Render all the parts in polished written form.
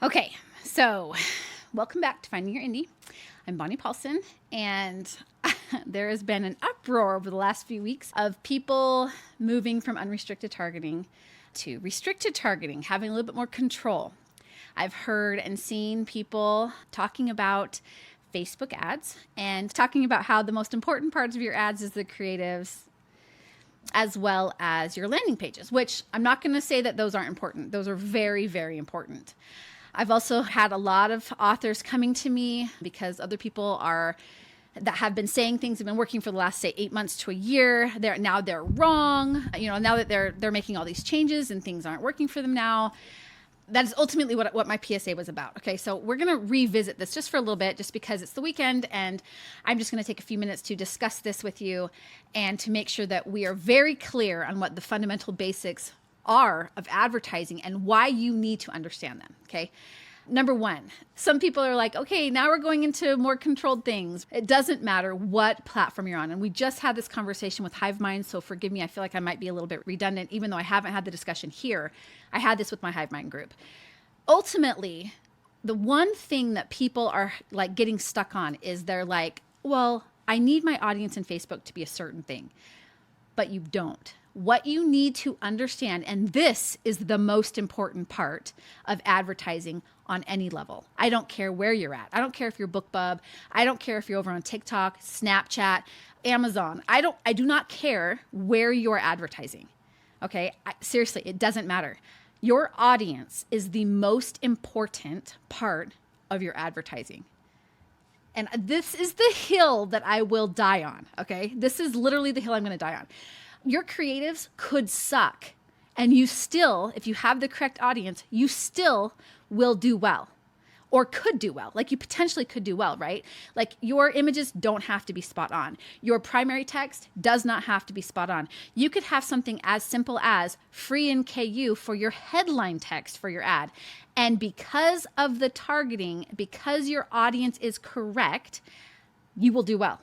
Okay, so welcome back to Finding Your Indie. I'm Bonnie Paulson, and there has been an uproar over the last few weeks of people moving from unrestricted targeting to restricted targeting, having a little bit more control. I've heard and seen people talking about Facebook ads and talking about how the most important parts of your ads is the creatives as well as your landing pages, which I'm not going to say that those aren't important. Those are very, very important. I've also had a lot of authors coming to me because other people that have been saying things have been working for the last, say, 8 months to a year. They're wrong. Now that they're making all these changes and things aren't working for them now. That is ultimately what my PSA was about. Okay, so we're going to revisit this just for a little bit, just because it's the weekend, and I'm just going to take a few minutes to discuss this with you and to make sure that we are very clear on what the fundamental basics are of advertising and why you need to understand them. Okay. Number one, some people are like, okay, now we're going into more controlled things. It doesn't matter what platform you're on. And we just had this conversation with HiveMind, so forgive me. I feel like I might be a little bit redundant, even though I haven't had the discussion here. I had this with my HiveMind group. Ultimately, the one thing that people are like getting stuck on is they're like, well, I need my audience in Facebook to be a certain thing, but you don't. What you need to understand, and this is the most important part of advertising on any level. I don't care where you're at. I don't care if you're BookBub. I don't care if you're over on TikTok, Snapchat, Amazon. I do not care where you're advertising. Okay? Seriously, it doesn't matter. Your audience is the most important part of your advertising. And this is the hill that I will die on. Okay? This is literally the hill I'm going to die on. Your creatives could suck, and you still, if you have the correct audience, you still will do well, or could do well. Like, you potentially could do well, right? Like, your images don't have to be spot on. Your primary text does not have to be spot on. You could have something as simple as free in KU for your headline text for your ad. And because of the targeting, because your audience is correct, you will do well.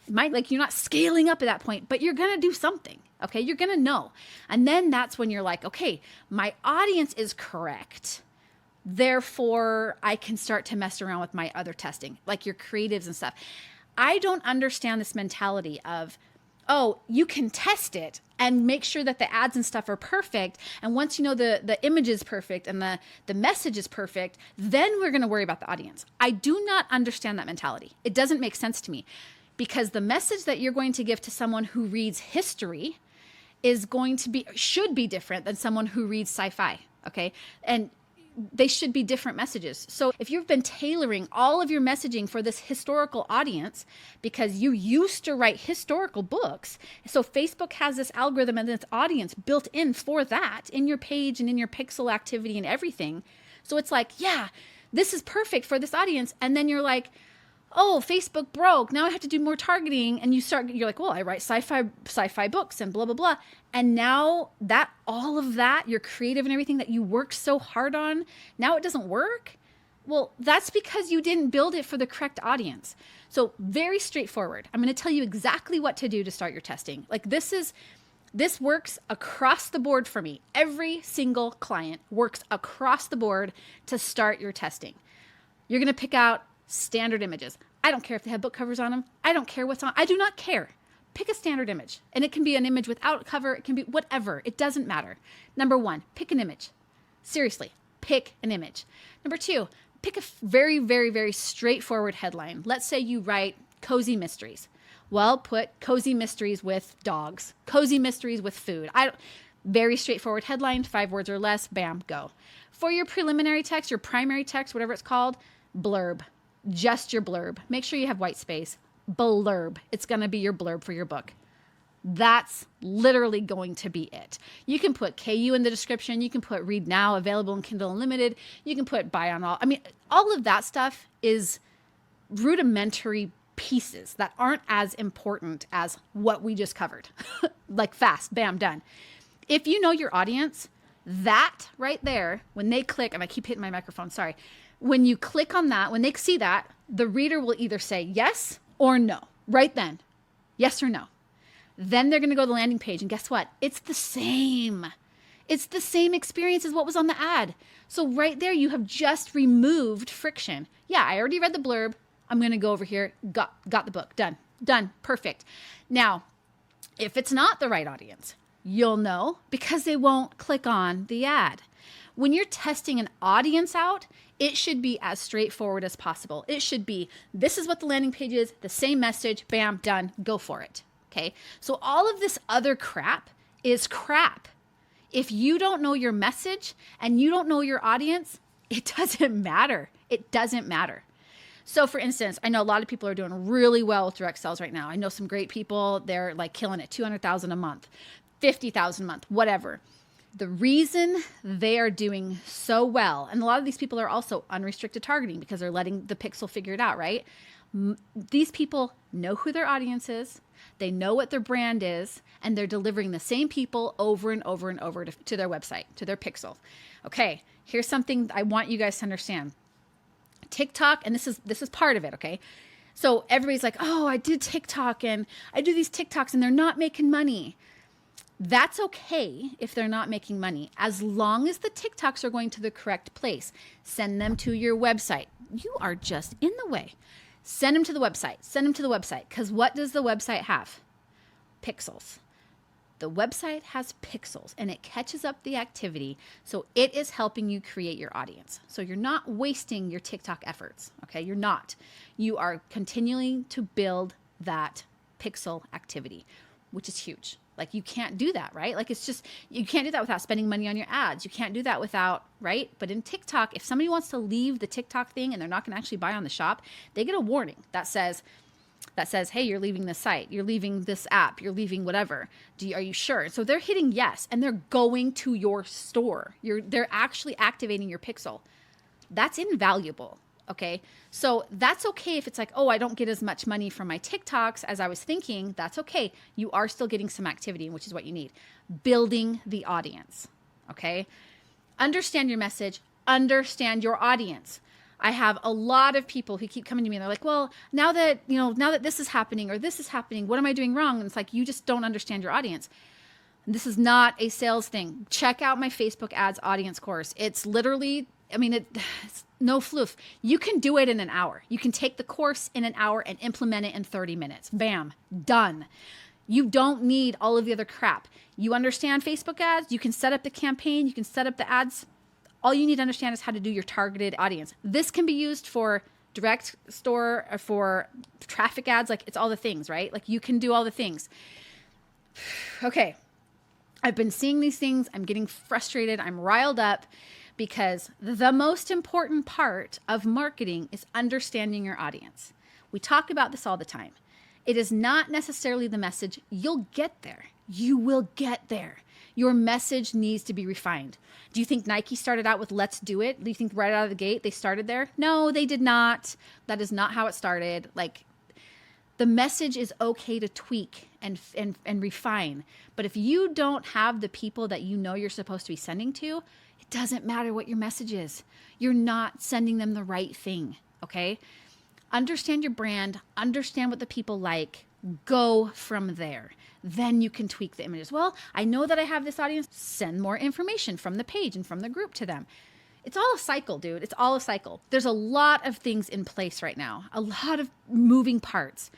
You're not scaling up at that point, but you're going to do something. Okay. You're going to know. And then that's when you're like, okay, my audience is correct. Therefore, I can start to mess around with my other testing, like your creatives and stuff. I don't understand this mentality of, oh, you can test it and make sure that the ads and stuff are perfect. And once you know the image is perfect and the message is perfect, then we're going to worry about the audience. I do not understand that mentality. It doesn't make sense to me. Because the message that you're going to give to someone who reads history should be different than someone who reads sci-fi, okay? And they should be different messages. So if you've been tailoring all of your messaging for this historical audience because you used to write historical books, so Facebook has this algorithm and this audience built in for that in your page and in your pixel activity and everything. So it's like, yeah, this is perfect for this audience. And then you're like, oh, Facebook broke. Now I have to do more targeting. And you're like, well, I write sci-fi books and blah, blah, blah. And now all of that, your creative and everything that you worked so hard on, now it doesn't work. Well, that's because you didn't build it for the correct audience. So very straightforward. I'm going to tell you exactly what to do to start your testing. Like this works across the board for me. Every single client works across the board to start your testing. You're going to pick out standard images. I don't care if they have book covers on them. I don't care what's on. I do not care. Pick a standard image. And it can be an image without cover. It can be whatever. It doesn't matter. Number one, pick an image. Seriously, pick an image. Number two, pick a very, very, very straightforward headline. Let's say you write cozy mysteries. Well, put cozy mysteries with dogs, cozy mysteries with food. Very straightforward headline, 5 words or less, bam, go. For your preliminary text, your primary text, whatever it's called, blurb. Just your blurb. Make sure you have white space. Blurb. It's going to be your blurb for your book. That's literally going to be it. You can put KU in the description. You can put read now, available in Kindle Unlimited. You can put buy on all. I mean, all of that stuff is rudimentary pieces that aren't as important as what we just covered. Like fast, bam, done. If you know your audience, that right there, when they click, and I keep hitting my microphone, sorry. When you click on that, when they see that, the reader will either say yes or no, right then, yes or no. Then they're going to go to the landing page, and guess what? It's the same. It's the same experience as what was on the ad. So right there, you have just removed friction. Yeah, I already read the blurb. I'm going to go over here. Got the book. Done. Perfect. Now, if it's not the right audience, you'll know because they won't click on the ad. When you're testing an audience out, it should be as straightforward as possible. It should be, this is what the landing page is, the same message, bam, done, go for it. Okay. So all of this other crap is crap. If you don't know your message and you don't know your audience, it doesn't matter. It doesn't matter. So for instance, I know a lot of people are doing really well with direct sales right now. I know some great people, they're like killing it, 200,000 a month, 50,000 a month, whatever. The reason they are doing so well, and a lot of these people are also unrestricted targeting because they're letting the pixel figure it out, right? These people know who their audience is, they know what their brand is, and they're delivering the same people over and over and over to their website, to their pixel. Okay, here's something I want you guys to understand. TikTok, and this is part of it, okay? So everybody's like, oh, I did TikTok and I do these TikToks and they're not making money. That's okay if they're not making money, as long as the TikToks are going to the correct place. Send them to your website. You are just in the way. Send them to the website. Send them to the website. Because what does the website have? Pixels. The website has pixels and it catches up the activity. So it is helping you create your audience. So you're not wasting your TikTok efforts. Okay. You're not. You are continuing to build that pixel activity, which is huge. Like you can't do that, right? Like it's just, you can't do that without spending money on your ads. You can't do that without, right? But in TikTok, if somebody wants to leave the TikTok thing and they're not going to actually buy on the shop, they get a warning that says, hey, you're leaving this site, you're leaving this app, you're leaving whatever. Are you sure? So they're hitting yes, and they're going to your store. They're actually activating your pixel. That's invaluable. Okay. So that's okay if it's like, oh, I don't get as much money from my TikToks as I was thinking. That's okay. You are still getting some activity, which is what you need. Building the audience. Okay. Understand your message, understand your audience. I have a lot of people who keep coming to me and they're like, well, now that this is happening or this is happening, what am I doing wrong? And it's like, you just don't understand your audience. This is not a sales thing. Check out my Facebook ads audience course. It's literally, it's no fluff. You can do it in an hour. You can take the course in an hour and implement it in 30 minutes. Bam, done. You don't need all of the other crap. You understand Facebook ads. You can set up the campaign. You can set up the ads. All you need to understand is how to do your targeted audience. This can be used for direct store, or for traffic ads. Like it's all the things, right? Like you can do all the things. Okay. I've been seeing these things. I'm getting frustrated. I'm riled up because the most important part of marketing is understanding your audience. We talk about this all the time. It is not necessarily the message. You'll get there. You will get there. Your message needs to be refined. Do you think Nike started out with let's do it? Do you think right out of the gate they started there? No, they did not. That is not how it started. Like the message is okay to tweak and refine. But if you don't have the people that you know you're supposed to be sending to, it doesn't matter what your message is. You're not sending them the right thing, okay? Understand your brand, understand what the people like, go from there. Then you can tweak the images. Well, I know that I have this audience. Send more information from the page and from the group to them. It's all a cycle, dude. It's all a cycle. There's a lot of things in place right now, a lot of moving parts.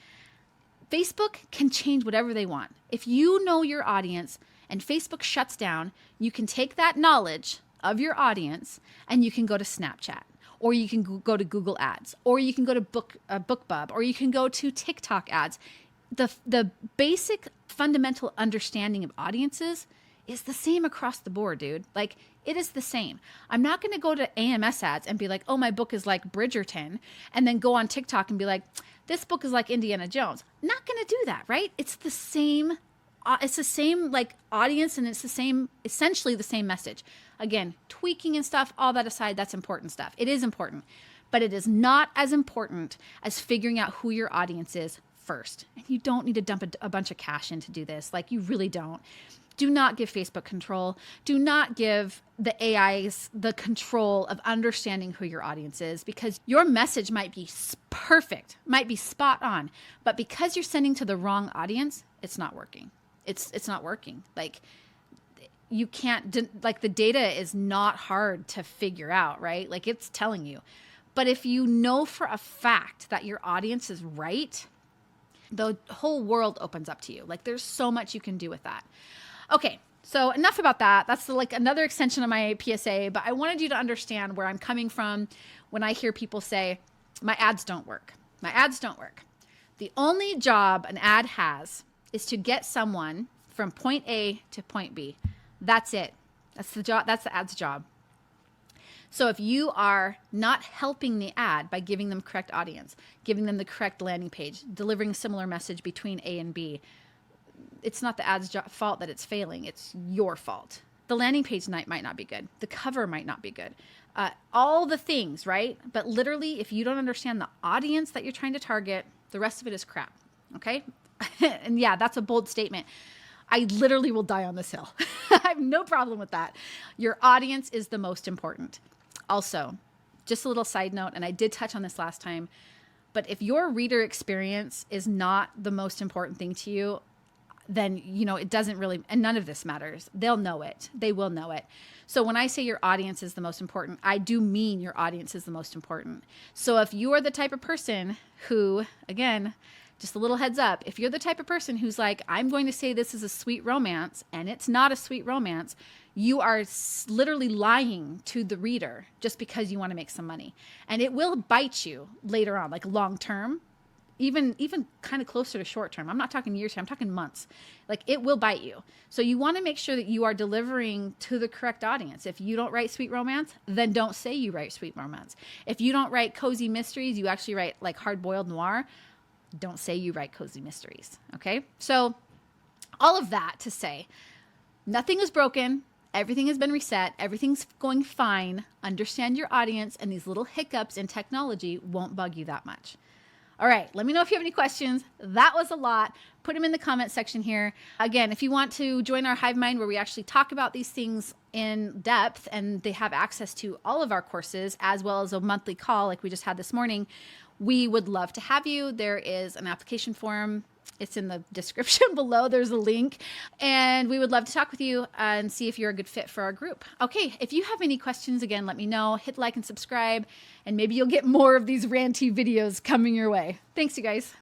Facebook can change whatever they want. If you know your audience and Facebook shuts down, you can take that knowledge of your audience and you can go to Snapchat, or you can go to Google Ads, or you can go to BookBub, or you can go to TikTok ads. The basic fundamental understanding of audiences is the same across the board, dude. Like it is the same. I'm not going to go to AMS ads and be like, oh, my book is like Bridgerton, and then go on TikTok and be like, this book is like Indiana Jones. Not going to do that, right? It's the same. It's the same like audience, and it's the same, essentially the same message. Again, tweaking and stuff, all that aside, that's important stuff. It is important, but it is not as important as figuring out who your audience is first. And you don't need to dump a bunch of cash in to do this. Like you really don't. Do not give Facebook control. Do not give the AIs the control of understanding who your audience is, because your message might be perfect, might be spot on, but because you're sending to the wrong audience, it's not working. It's not working. Like you can't, like the data is not hard to figure out, right? Like it's telling you. But if you know for a fact that your audience is right, the whole world opens up to you. Like there's so much you can do with that. Okay, so enough about that. That's like another extension of my PSA, but I wanted you to understand where I'm coming from when I hear people say, my ads don't work. My ads don't work. The only job an ad has is to get someone from point A to point B. That's it. That's the job. That's the ad's job. So if you are not helping the ad by giving them correct audience, giving them the correct landing page, delivering a similar message between A and B, it's not the ad's fault that it's failing. It's your fault. The landing page might not be good. The cover might not be good. All the things, right? But literally, if you don't understand the audience that you're trying to target, the rest of it is crap. Okay? And yeah, that's a bold statement. I literally will die on this hill. I have no problem with that. Your audience is the most important. Also, just a little side note, and I did touch on this last time, but if your reader experience is not the most important thing to you, then, it doesn't really, and none of this matters. They'll know it. They will know it. So when I say your audience is the most important, I do mean your audience is the most important. So if you are the type of person who, again, just a little heads up, if you're the type of person who's like, I'm going to say this is a sweet romance, and it's not a sweet romance, you are literally lying to the reader just because you want to make some money. And it will bite you later on, like long term, even kind of closer to short term. I'm not talking years here, I'm talking months. Like it will bite you. So you want to make sure that you are delivering to the correct audience. If you don't write sweet romance, then don't say you write sweet romance. If you don't write cozy mysteries, you actually write like hard-boiled noir, don't say you write cozy mysteries. Okay? So all of that to say, nothing is broken. Everything has been reset. Everything's going fine. Understand your audience, and these little hiccups in technology won't bug you that much. All right, let me know if you have any questions. That was a lot. Put them in the comment section here. Again, if you want to join our Hive Mind where we actually talk about these things in depth and they have access to all of our courses as well as a monthly call like we just had this morning, we would love to have you. There is an application form. It's in the description below. There's a link. And we would love to talk with you and see if you're a good fit for our group. Okay, if you have any questions, again, let me know. Hit like and subscribe, and maybe you'll get more of these ranty videos coming your way. Thanks, you guys.